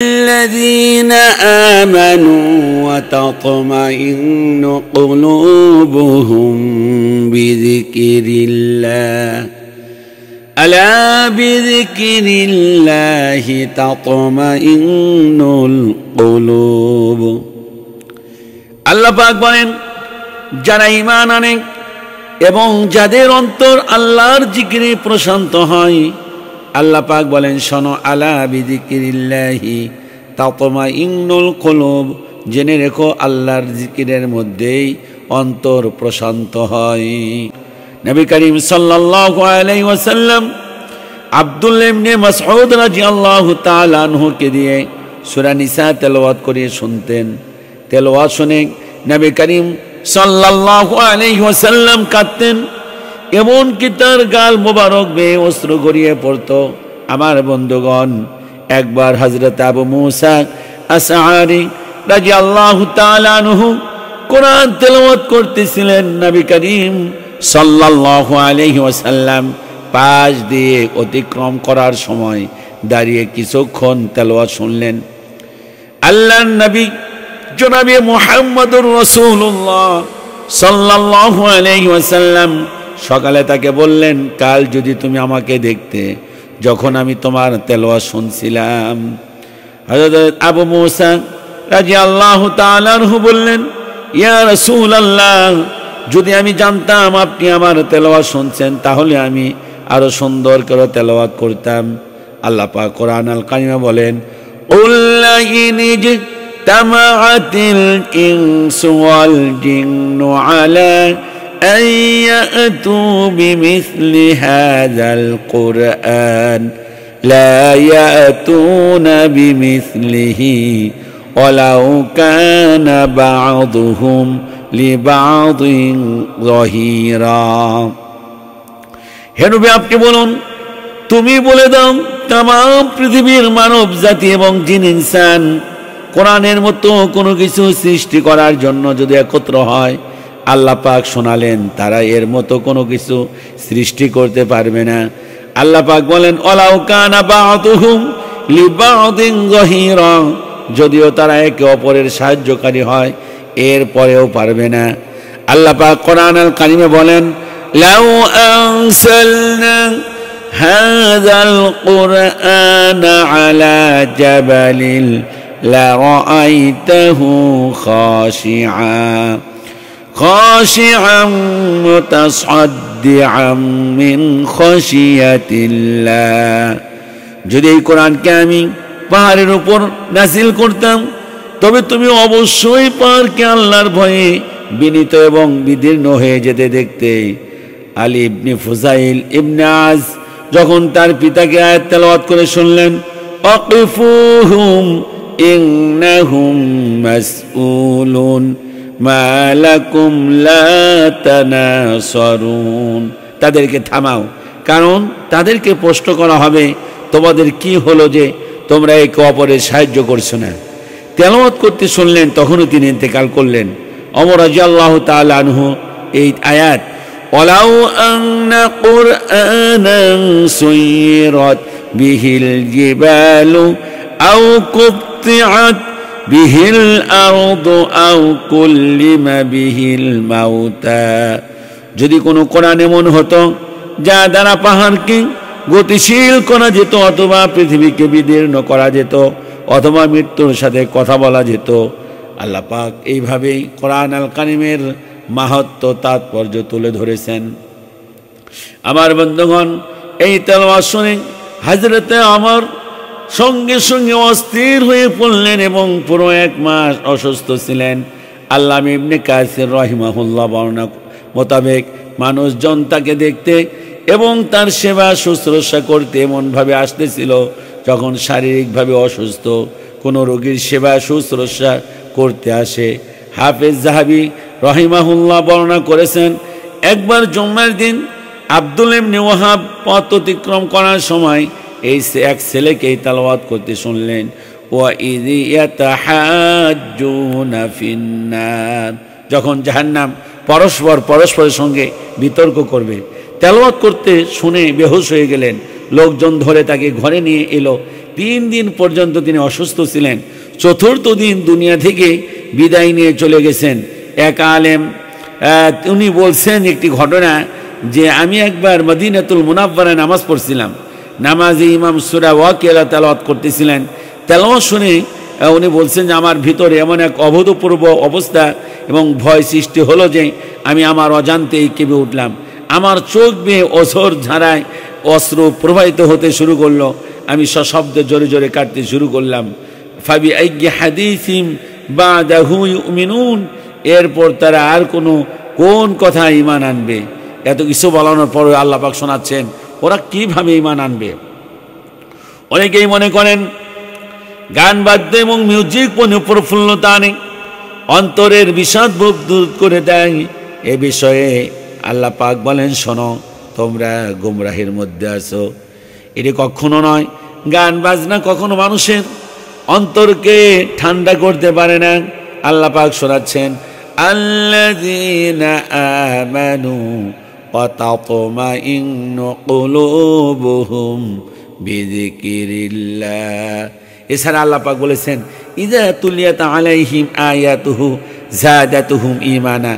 الذين آمنوا وتطمئن قلوبهم بذكر الله ألا بذكر الله تطمئن القلوب আল্লাহ পাক বলেন যারা ঈমান আনে এবং যাদের অন্তর আল্লাহর জিকিরে প্রশান্ত হয় আল্লাহ পাক বলেন শোনো আলা বিযিকিরিল্লাহি তাতমাইন্নুল কুলুব জেনে রেখো আল্লাহর জিকিরের মধ্যেই অন্তর প্রশান্ত হয়। নবী করিম সাল্লাল্লাহু আলাইহি ওয়াসাল্লাম আব্দুল্লাহ ইবনে মাসউদ রাদিয়াল্লাহু তাআলা আনহুকে দিয়ে সূরা নিসা তেলাওয়াত করিয়ে শুনতেন। তেলাওয়াত শুনে নবী করিম সাল্লাল্লাহু আলাইহি ওয়াসাল্লাম কাঁদতেন, এমনকি তার গাল মোবারক বেয়ে অশ্রু গড়িয়ে পড়তো। আমার বন্ধুগণ, একবার হযরত আবু মুসা আশআরী রাদিয়াল্লাহু তাআলা আনহু কোরআন তেলাওয়াত করতেছিলেন। নবী করিম সাল্লাল্লাহু আলাইহি ওয়াসাল্লাম পাশ দিয়ে অতিক্রম করার সময় দাঁড়িয়ে কিছুক্ষণ তেলাওয়াত শুনলেন। আল্লাহর নবী জনাবে মুহাম্মদুর রাসূলুল্লাহ সাল্লাল্লাহু আলাইহি ওয়াসাল্লাম সকালে তাকে বললেন, কাল যদি তুমি আমাকে দেখতে যখন আমি তোমার তেলাওয়াত শুনছিলাম। হযরত আবু মুসা রাদিয়াল্লাহু তাআলা আনহু বললেন, ইয়া রাসূলুল্লাহ, যদি আমি জানতাম আপনি আমার তেলাওয়াত শুনছেন তাহলে আমি আরো সুন্দর করে তেলাওয়াত করতাম। আল্লাহ পাক কোরআন আল কারিমে বলেন, উল্লা ইনিজ তামাআতিল ইনসু ওয়াল জিন্নু আলা أن يأتوا بمثل هذا القرآن لا يأتون بمثله ولو كان بعضهم لبعض ظهيرا। হে নবী, আপনি বলুন, তুমি বলে দাও তাম পৃথিবীর মানব জাতি এবং জিন ইনসান কোরআনের মতো কোনো কিছু সৃষ্টি করার জন্য যদি একত্র হয়, আল্লাহ পাক শোনালেন তারা এর মতো কোনো কিছু সৃষ্টি করতে পারবে না। আল্লাহ পাক বলেন, ওয়ালাউ কানা বা'দুহুম লিবা'দিন যাহিরা, যদিও তারা একে অপরের সাহায্যকারী হয় এর পরেও পারবে না। আল্লাহ পাক কোরআন আল কারিমে বলেন, লাউ আনসালনা হাযাল কুরআনা আলা জাবালিন লারাআইতাহু خاشعا متصدعا من خشية الله। যদি এই কোরআনকে আমি পাহাড়ের উপর নাযিল করতাম তবে তুমি অবশ্যই পাহাড়কে আল্লাহর ভয়ে বিনীত এবং বিদীর্ণ হয়ে যেতে দেখতে। আলী ইবনে ফুজাইল ইবনে আজ যখন তার পিতাকে আয়াত তেলাওয়াত করে শুনলেন, আকিফুহুম ইন্নাহুম মাসউলুন মা লাকুম লা তানাসারুন, তাদেরকে থামাও, কারণ তাদেরকে প্রশ্ন করা হবে তোমাদের কি হলো যে তোমরা একে অপরের সাহায্য করছো না। তেলাওয়াত করতে শুনলেন, তখনই তিনি ইন্তেকাল করলেন। ওমর রাদিয়াল্লাহু তাআলা আনহু এই আয়াত, ওয়ালাউ আন্না কুরআনান সুয়িরাত বিহিল জিবালু আও কুত্তিআত বিহিল আরদু আও কুল্লিমা বিহিল মাউতা, যদি কোনো কোরআন এমন হতো যা দ্বারা পাহাড়কে গতিশীল করা যেত অথবা পৃথিবীকে বিদীর্ণ করা যেত অথবা মৃত্যুর সাথে কথা বলা যেত। আল্লাহ পাক এইভাবেই কোরআন আল কারিমের মাহাত্ম্য তাৎপর্য তুলে ধরেছেন। আমার বন্ধুগণ, এই তেলাওয়াত শুনে হযরতে ওমর সঙ্গে সঙ্গে অস্থির হয়ে পড়লেন এবং পুরো 1 মাস অসুস্থ ছিলেন। আল্লামা ইবনে কাসির রাহিমাহুল্লাহ বর্ণনা মোতাবেক মানুষজন তাকে দেখতে এবং তার সেবা শুশ্রূষা করতে এমনভাবে আসতেছিল যখন শারীরিকভাবে অসুস্থ কোনো রোগীর সেবা শুশ্রূষা করতে আসে। হাফেজ যাহাবী রাহিমাহুল্লাহ বর্ণনা করেছেন, একবার জুম্মার দিন আব্দুল্লাহ ইবনে ওয়াহাব পথ অতিক্রম করার সময় এই এক ছেলেকে তেলাওয়াত করতে শুনলেন, ওয়া ইয ইয়াতাহাজ্জুনা ফিন্নার, যখন জাহান্নাম পরস্পরের সঙ্গে বিতর্ক করবে। তেলাওয়াত করতে শুনে বেহুশ হয়ে গেলেন। লোকজন ধরে তাকে ঘরে নিয়ে এলো। 3 দিন পর্যন্ত তিনি অসুস্থ ছিলেন। চতুর্থ দিন দুনিয়া থেকে বিদায় নিয়ে চলে গেছেন। এক আলেম উনি বলছেন একটি ঘটনা যে আমি একবার মদিনাতুল মুনাওয়ারায় নামাজ পড়ছিলাম। নামাজে ইমাম সূরা ওয়াকিয়া তেলাওয়াত করতেছিলেন। তেলাওয়াত শুনে উনি বলছেন যে আমার ভিতরে এমন এক অভূতপূর্ব অবস্থা এবং ভয় সৃষ্টি হলো যে আমি আমার অজান্তেই কেঁপে উঠলাম। আমার চোখ বেয়ে অঝোর ঝাড়ায় অশ্রু প্রবাহিত হতে শুরু করলো। আমি সশব্দে জোরে জোরে কাটতে শুরু করলাম। ফাবি আইয়ি হাদিসিম বাদাহু ইউমিনুন, এরপর তারা আর কোন কথা ঈমান আনবে? এত কিছু বলানোর পরে আল্লাহ পাক শোনাচ্ছেন ওরা কিভাবে ঈমান আনবে। অনেকেই মনে করেন গান বাদ্য এবং মিউজিক প্রফুল্লতা আনে, অন্তরের বিষাদ ভাব দূর করে দেয়। এ বিষয়ে আল্লাহ পাক বলেন শোনো, তোমরা গুমরাহের মধ্যে আছো। এটি কখনো নয়। গান বাজনা কখনো মানুষের অন্তরকে ঠান্ডা করতে পারে না। আল্লাহ পাক শোনাচ্ছেন আল্লাযীনা আমানু ওয়া তাতমাইন্নু কুলুবুহুম বিযিকিরিল্লাহ। এছাড়া আল্লাহ পাক বলেছেন ইযা তুলিয়াত আলাইহিম আয়াতুহু যাদাতুহুম ঈমানা,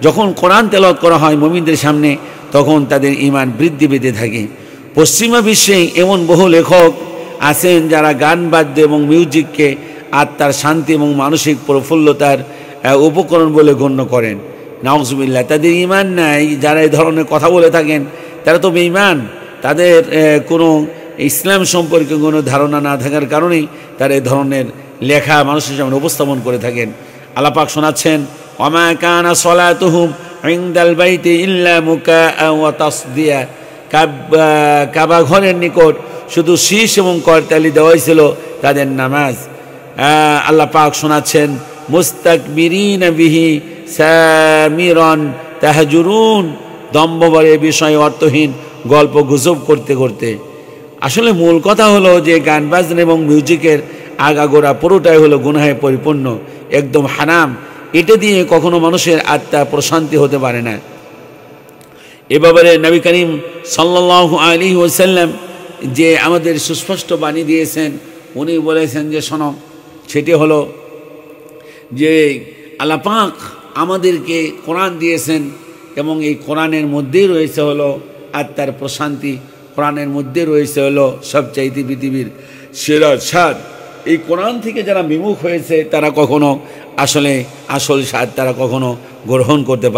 যখন কোরআন তেলাওয়াত করা হয় মুমিনদের সামনে তখন তাদের ঈমান বৃদ্ধি পেতে থাকে। পশ্চিমা বিশ্বে এমন বহু লেখক আছেন যারা গান বাদ্য এবং মিউজিককে আত্মার শান্তি এবং মানসিক প্রফুল্লতার উপকরণ বলে গণ্য করেন। নাউজুবিল্লাহ, তাদের ঈমান নাই। যারা এই ধরনের কথা বলে থাকেন তারা তো বেঈমান। তাদের কোনো ইসলাম সম্পর্কে কোনো ধারণা না থাকার কারণেই তারা এই ধরনের লেখা মানুষের সামনে উপস্থাপন করে থাকেন। আল্লাহ পাক শোনাচ্ছেন ওয়ামা কানা সলাতুহুম ইনদাল বাইতি ইল্লা মুকাআ ওয়া তাসদিয়া, কাবা ঘরের নিকট শুধু শীষ এবং করতালি দেওয়াই ছিল তাদের নামাজ। আল্লাহ পাক শোনাচ্ছেন মুস্তাকবিরিনা বিহি সামিরান তাহজুরুন, দম্ভভরে বিষয় অর্থহীন গল্প গুজব করতে করতে। আসলে মূল কথা হলো যে গান বাজনা এবং মিউজিকের আগাগোড়া পুরোটাই হলো গুনাহে পরিপূর্ণ, একদম হারাম। এটা দিয়ে কখনো মানুষের আত্মা প্রশান্তি হতে পারে না। এ ব্যাপারে নবী করিম সাল্লাল্লাহু আলাইহি ওয়াসাল্লাম যে আমাদের সুস্পষ্ট বাণী দিয়েছেন, উনি বলেছেন যে শোনো, সেটি হলো যে আল্লাহ পাক আমাদেরকে কোরআন দিয়েছেন এবং এই কোরআনের মধ্যেই রয়েছে হলো আত্মার প্রশান্তি। কোরআনের মধ্যে রয়েছে হলো সবচাইতে পৃথিবীর সেরা স্বাদ। এই কোরআন থেকে যারা বিমুখ হয়েছে তারা কখনো আসল স্বাদ তারা কখনো গ্রহণ করতে পারে।